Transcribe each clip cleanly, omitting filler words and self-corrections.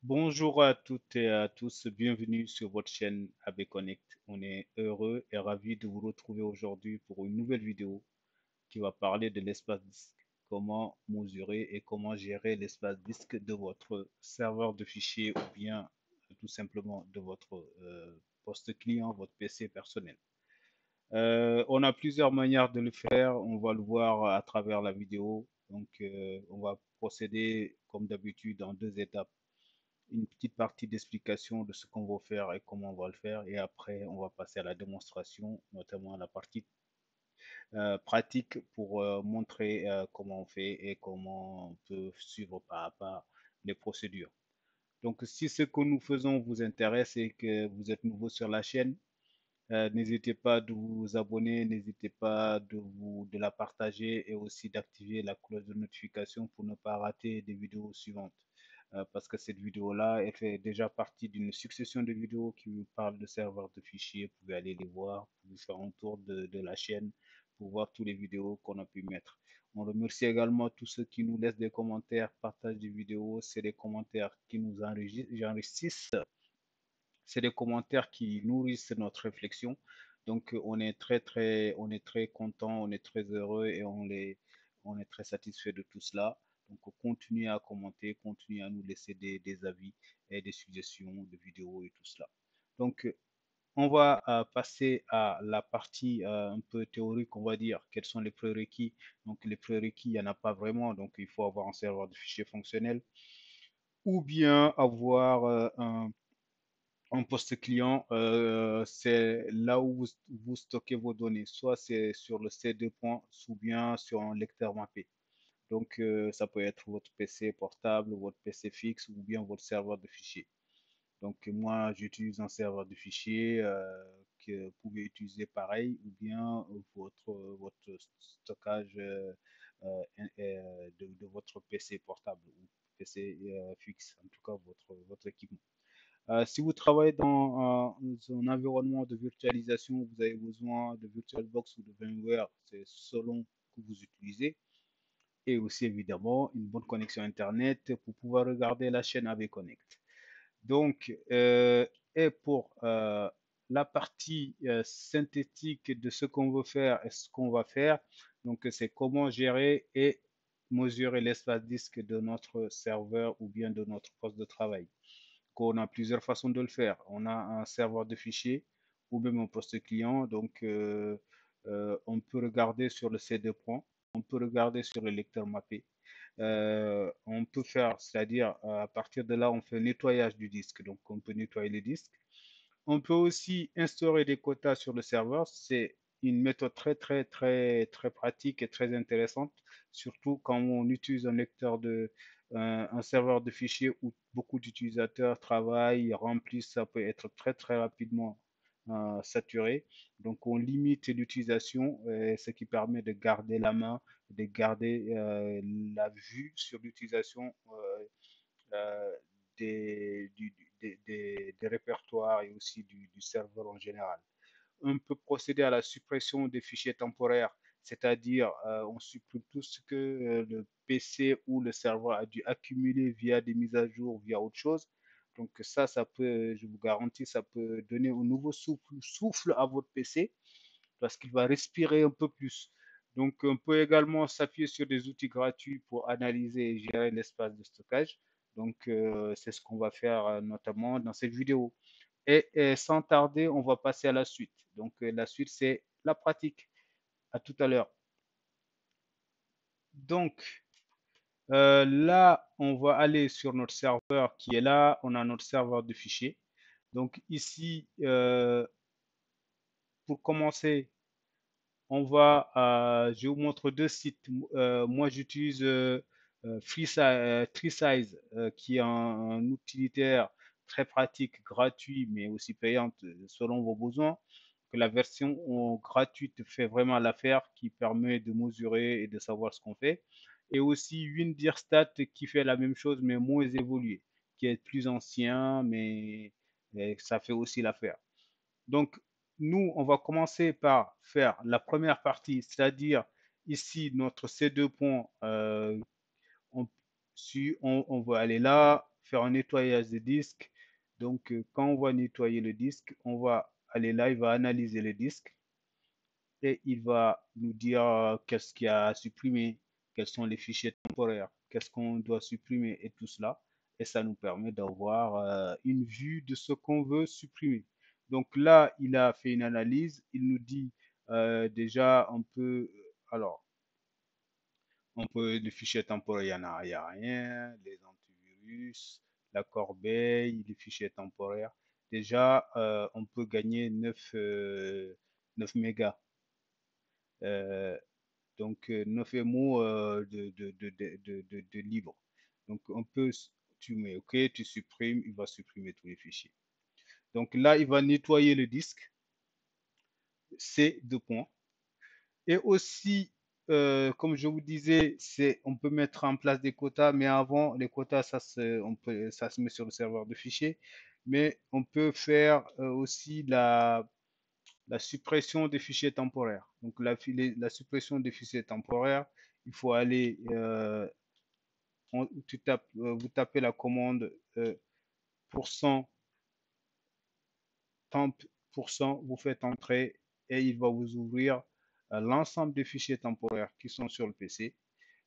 Bonjour à toutes et à tous, bienvenue sur votre chaîne AB Connect. On est heureux et ravi de vous retrouver aujourd'hui pour une nouvelle vidéo qui va parler de l'espace disque, comment mesurer et comment gérer l'espace disque de votre serveur de fichiers ou bien tout simplement de votre poste client, votre PC personnel. On a plusieurs manières de le faire, on va le voir à travers la vidéo. Donc, on va procéder comme d'habitude en deux étapes, une petite partie d'explication de ce qu'on va faire et comment on va le faire. Et après, on va passer à la démonstration, notamment à la partie pratique pour montrer comment on fait et comment on peut suivre pas à pas les procédures. Donc, si ce que nous faisons vous intéresse et que vous êtes nouveau sur la chaîne, n'hésitez pas de vous abonner, n'hésitez pas de la partager et aussi d'activer la cloche de notification pour ne pas rater des vidéos suivantes. Parce que cette vidéo-là, elle fait déjà partie d'une succession de vidéos qui vous parlent de serveurs de fichiers. Vous pouvez aller les voir, vous pouvez faire un tour de la chaîne pour voir toutes les vidéos qu'on a pu mettre. On remercie également tous ceux qui nous laissent des commentaires, partagent des vidéos. C'est des commentaires qui nous enrichissent, c'est des commentaires qui nourrissent notre réflexion. Donc, on est très content, on est très heureux et on est très satisfait de tout cela. Donc, continuez à commenter, continuez à nous laisser des avis et des suggestions de vidéos et tout cela. Donc, on va passer à la partie un peu théorique, on va dire. Quels sont les prérequis? Donc, les prérequis, il n'y en a pas vraiment. Donc, il faut avoir un serveur de fichiers fonctionnel ou bien avoir un poste client, c'est là où vous stockez vos données. Soit c'est sur le C2 point, ou bien sur un lecteur mappé. Donc, ça peut être votre PC portable, votre PC fixe ou bien votre serveur de fichiers. Donc, moi, j'utilise un serveur de fichiers que vous pouvez utiliser pareil ou bien votre stockage de votre PC portable ou PC fixe, en tout cas votre équipement. Si vous travaillez dans un environnement de virtualisation, vous avez besoin de VirtualBox ou de VMware, c'est selon que vous utilisez. Et aussi évidemment une bonne connexion Internet pour pouvoir regarder la chaîne AB Connect. Donc, et pour la partie synthétique de ce qu'on veut faire et ce qu'on va faire, donc c'est comment gérer et mesurer l'espace disque de notre serveur ou bien de notre poste de travail. On a plusieurs façons de le faire. On a un serveur de fichiers ou même un poste client. Donc, on peut regarder sur le C2 point, on peut regarder sur le lecteur mappé. On peut faire, c'est-à-dire à partir de là, on fait le nettoyage du disque. Donc, on peut nettoyer les disques. On peut aussi instaurer des quotas sur le serveur. C'est une méthode très pratique et très intéressante, surtout quand on utilise un lecteur un serveur de fichiers où beaucoup d'utilisateurs travaillent, remplissent, ça peut être très rapidement saturé. Donc, on limite l'utilisation, ce qui permet de garder la main, de garder la vue sur l'utilisation euh, des répertoires et aussi du serveur en général. On peut procéder à la suppression des fichiers temporaires, c'est-à-dire on supprime tout ce que le PC ou le serveur a dû accumuler via des mises à jour, via autre chose. Donc ça peut, je vous garantis, ça peut donner un nouveau souffle à votre PC parce qu'il va respirer un peu plus. Donc, on peut également s'appuyer sur des outils gratuits pour analyser et gérer l'espace de stockage. Donc, c'est ce qu'on va faire notamment dans cette vidéo. Et sans tarder, on va passer à la suite. Donc, la suite, c'est la pratique. À tout à l'heure. Donc, là, on va aller sur notre serveur qui est là. On a notre serveur de fichiers. Donc, ici, pour commencer, je vous montre deux sites. Moi, j'utilise TreeSize, qui est un utilitaire très pratique, gratuit, mais aussi payante selon vos besoins. Que la version gratuite fait vraiment l'affaire, qui permet de mesurer et de savoir ce qu'on fait. Et aussi WinDirStat qui fait la même chose, mais moins évolué, qui est plus ancien, mais ça fait aussi l'affaire. Donc, nous, on va commencer par faire la première partie, c'est-à-dire ici notre C2 point. On, si on veut aller là, faire un nettoyage de disque. Donc, quand on va nettoyer le disque, on va aller là, il va analyser le disque et il va nous dire qu'est-ce qu'il y a à supprimer, quels sont les fichiers temporaires, qu'est-ce qu'on doit supprimer et tout cela. Et ça nous permet d'avoir une vue de ce qu'on veut supprimer. Donc là, il a fait une analyse, il nous dit déjà, alors, les fichiers temporaires, il y a rien, les antivirus, la corbeille, les fichiers temporaires. Déjà, on peut gagner 9 mégas. Euh, donc 9 mots de libre. Donc on peut, tu mets OK, tu supprimes, il va supprimer tous les fichiers. Donc là, il va nettoyer le disque, c'est deux points. Et aussi, comme je vous disais, on peut mettre en place des quotas, mais avant, les quotas, ça se met sur le serveur de fichiers. Mais on peut faire aussi la suppression des fichiers temporaires. Donc la suppression des fichiers temporaires, il faut aller, vous tapez la commande %, temp %, vous faites entrer et il va vous ouvrir l'ensemble des fichiers temporaires qui sont sur le PC.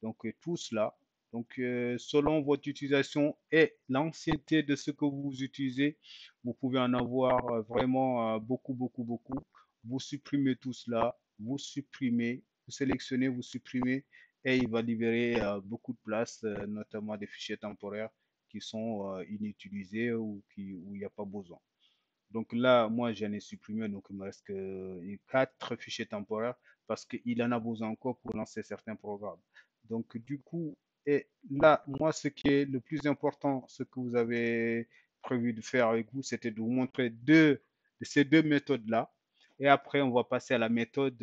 Donc tout cela, donc selon votre utilisation et l'ancienneté de ce que vous utilisez, vous pouvez en avoir vraiment beaucoup, beaucoup, beaucoup. Vous supprimez tout cela, vous supprimez, vous sélectionnez, vous supprimez et il va libérer beaucoup de place, notamment des fichiers temporaires qui sont inutilisés où il n'y a pas besoin. Donc là, moi, j'en ai supprimé, donc il me reste que 4 fichiers temporaires parce qu'il en a besoin encore pour lancer certains programmes. Donc du coup, et là, moi, ce qui est le plus important, ce que vous avez prévu de faire avec vous, c'était de vous montrer de ces deux méthodes-là. Et après, on va passer à la méthode,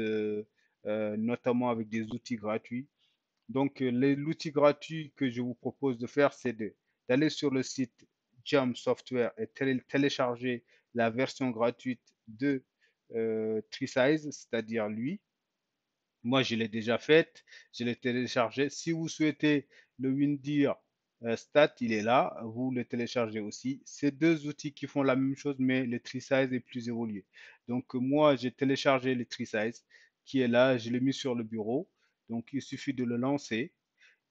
notamment avec des outils gratuits. Donc, l'outil gratuit que je vous propose de faire, c'est d'aller sur le site Jam Software et télécharger la version gratuite de TreeSize, c'est-à-dire lui. Moi, je l'ai déjà faite, je l'ai téléchargé. Si vous souhaitez le Windir Stat, il est là, vous le téléchargez aussi. C'est deux outils qui font la même chose, mais le TreeSize est plus évolué. Donc, moi, j'ai téléchargé le TreeSize qui est là, je l'ai mis sur le bureau. Donc, il suffit de le lancer.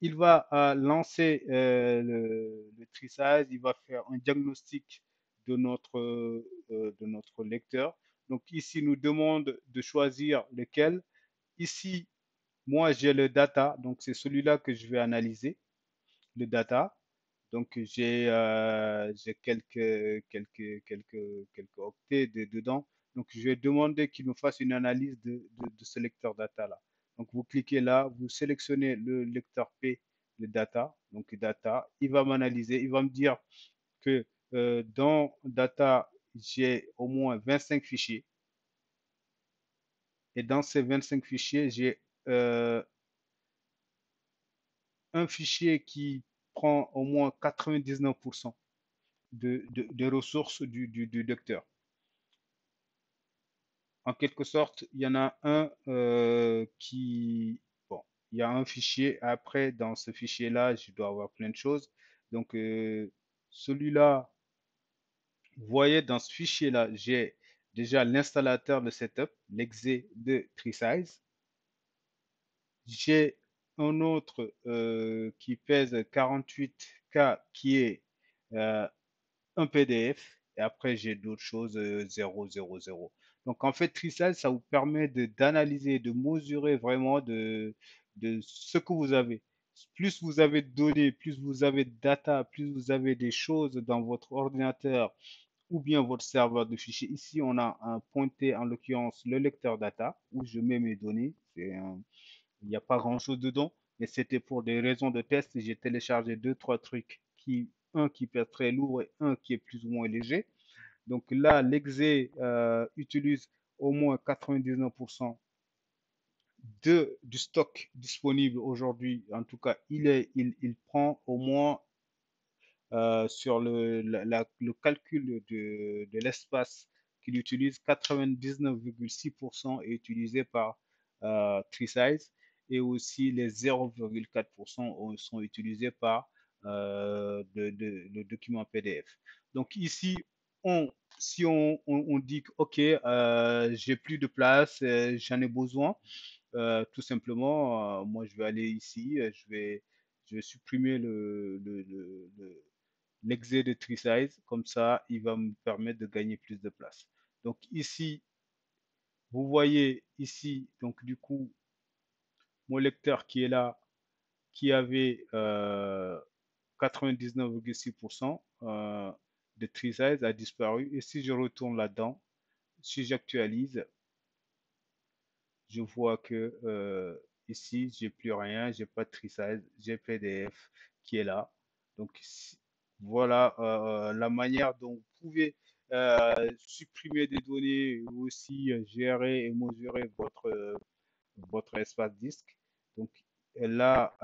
Il va lancer le trissage, il va faire un diagnostic de notre lecteur. Donc ici, il nous demande de choisir lequel. Ici, moi, j'ai le data, donc c'est celui-là que je vais analyser, le data. Donc j'ai quelques octets dedans. Donc je vais demander qu'il me fasse une analyse de ce lecteur data-là. Donc vous cliquez là, vous sélectionnez le lecteur P, le data, donc data. Il va m'analyser, il va me dire que dans data, j'ai au moins 25 fichiers. Et dans ces 25 fichiers, j'ai euh, un fichier qui prend au moins 99% de ressources du lecteur. En quelque sorte, il y en a un bon, il y a un fichier. Après, dans ce fichier-là, je dois avoir plein de choses. Donc, celui-là, vous voyez, dans ce fichier-là, j'ai déjà l'installateur de setup, l'exe de TreeSize. J'ai un autre qui pèse 48K qui est euh, un PDF et après j'ai d'autres choses 000. Donc en fait, Trisal, ça vous permet d'analyser, de mesurer vraiment de ce que vous avez. Plus vous avez de données, plus vous avez de data, plus vous avez des choses dans votre ordinateur ou bien votre serveur de fichiers. Ici, on a un pointé, en l'occurrence, le lecteur data où je mets mes données. Il n'y a pas grand-chose dedans, mais c'était pour des raisons de test. J'ai téléchargé deux, trois trucs un qui peut être très lourd et un qui est plus ou moins léger. Donc là, l'exe utilise au moins 99% du stock disponible aujourd'hui. En tout cas, il prend au moins sur le calcul de l'espace qu'il utilise, 99,6% est utilisé par TreeSize et aussi les 0,4% sont utilisés par le document PDF. Donc ici, on, si on dit que, OK, j'ai plus de place, j'en ai besoin, tout simplement, moi je vais aller ici, je vais supprimer l'exé de tree size, comme ça il va me permettre de gagner plus de place. Donc ici, vous voyez ici, donc du coup, mon lecteur qui est là, qui avait 99,6% de tree size a disparu. Et si je retourne là-dedans, si j'actualise, je vois que ici, j'ai plus rien, j'ai pas de tree size, j'ai PDF qui est là. Donc voilà la manière dont vous pouvez supprimer des données ou aussi gérer et mesurer votre espace disque. Donc là,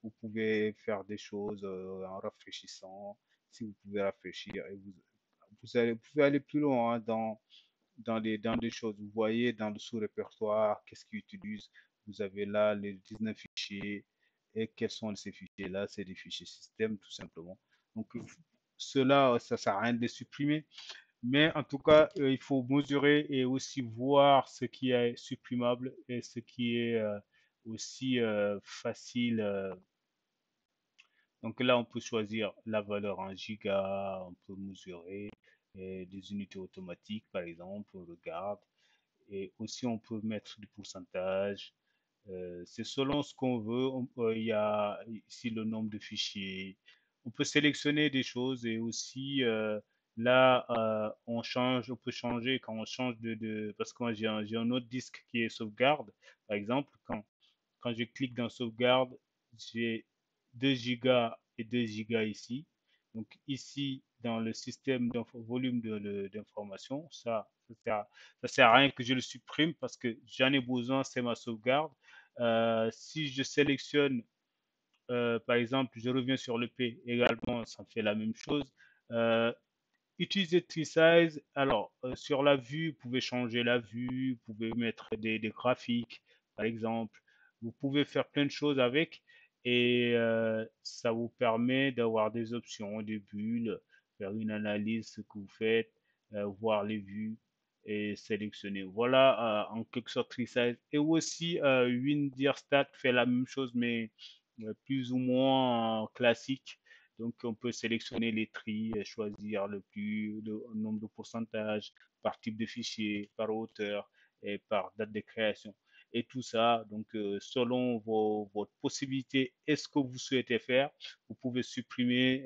vous pouvez faire des choses en rafraîchissant, si vous pouvez rafraîchir et vous pouvez aller plus loin hein, dans des choses. Vous voyez dans le sous-répertoire, qu'est-ce qu'ils utilisent. Vous avez là les 19 fichiers. Et quels sont ces fichiers-là? C'est des fichiers système, tout simplement. Donc, cela, ça sert à rien de les supprimer. Mais en tout cas, il faut mesurer et aussi voir ce qui est supprimable et ce qui est aussi facile. Donc là, on peut choisir la valeur en giga, on peut mesurer des unités automatiques, par exemple, on regarde. Et aussi, on peut mettre du pourcentage. C'est selon ce qu'on veut. Il y a ici le nombre de fichiers. On peut sélectionner des choses et aussi là, on peut changer quand on change parce que moi j'ai un autre disque qui est sauvegarde. Par exemple, quand je clique dans sauvegarde, j'ai 2 gigas et 2 gigas ici. Donc ici, dans le système volume d'information, ça sert à rien que je le supprime parce que j'en ai besoin, c'est ma sauvegarde. Si je sélectionne, par exemple, je reviens sur le P également, ça fait la même chose. Euh, Utiliser TreeSize. Alors, sur la vue, vous pouvez changer la vue, vous pouvez mettre des graphiques, par exemple. Vous pouvez faire plein de choses avec et ça vous permet d'avoir des options, des bulles, faire une analyse, ce que vous faites, voir les vues et sélectionner. Voilà, en quelque sorte, TreeSize. Et aussi, WinDirStat fait la même chose, mais plus ou moins classique. Donc, on peut sélectionner les tris, choisir le nombre de pourcentages par type de fichier, par auteur et par date de création. Et tout ça, donc, selon votre possibilité et ce que vous souhaitez faire, vous pouvez supprimer,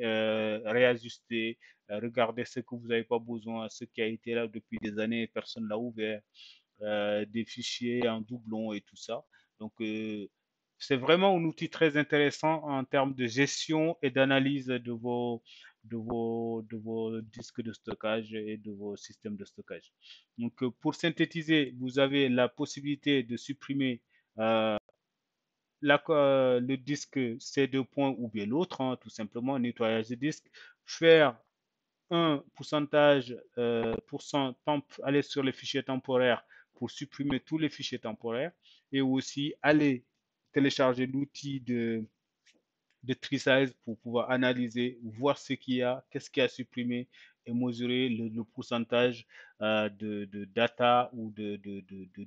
réajuster, regarder ce que vous n'avez pas besoin, ce qui a été là depuis des années et personne ne l'a ouvert, des fichiers en doublon et tout ça. Donc, c'est vraiment un outil très intéressant en termes de gestion et d'analyse de vos disques de stockage et de vos systèmes de stockage. Donc, pour synthétiser, vous avez la possibilité de supprimer le disque C2 points ou bien l'autre, hein, tout simplement, nettoyage de disque, faire un pourcentage, aller sur les fichiers temporaires pour supprimer tous les fichiers temporaires et aussi aller télécharger l'outil de Tresize pour pouvoir analyser, voir ce qu'il y a, qu'est-ce qui a supprimé et mesurer le pourcentage de data ou de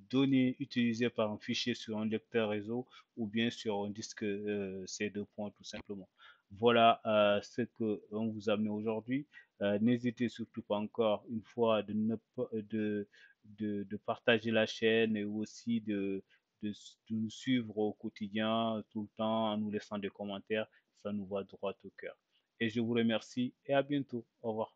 données utilisées par un fichier sur un lecteur réseau ou bien sur un disque C2 points tout simplement. Voilà ce que on vous a amené aujourd'hui. N'hésitez surtout pas encore une fois de, ne pas- de partager la chaîne et aussi de, de nous suivre au quotidien, tout le temps, en nous laissant des commentaires. Ça nous va droit au cœur. Et je vous remercie et à bientôt. Au revoir.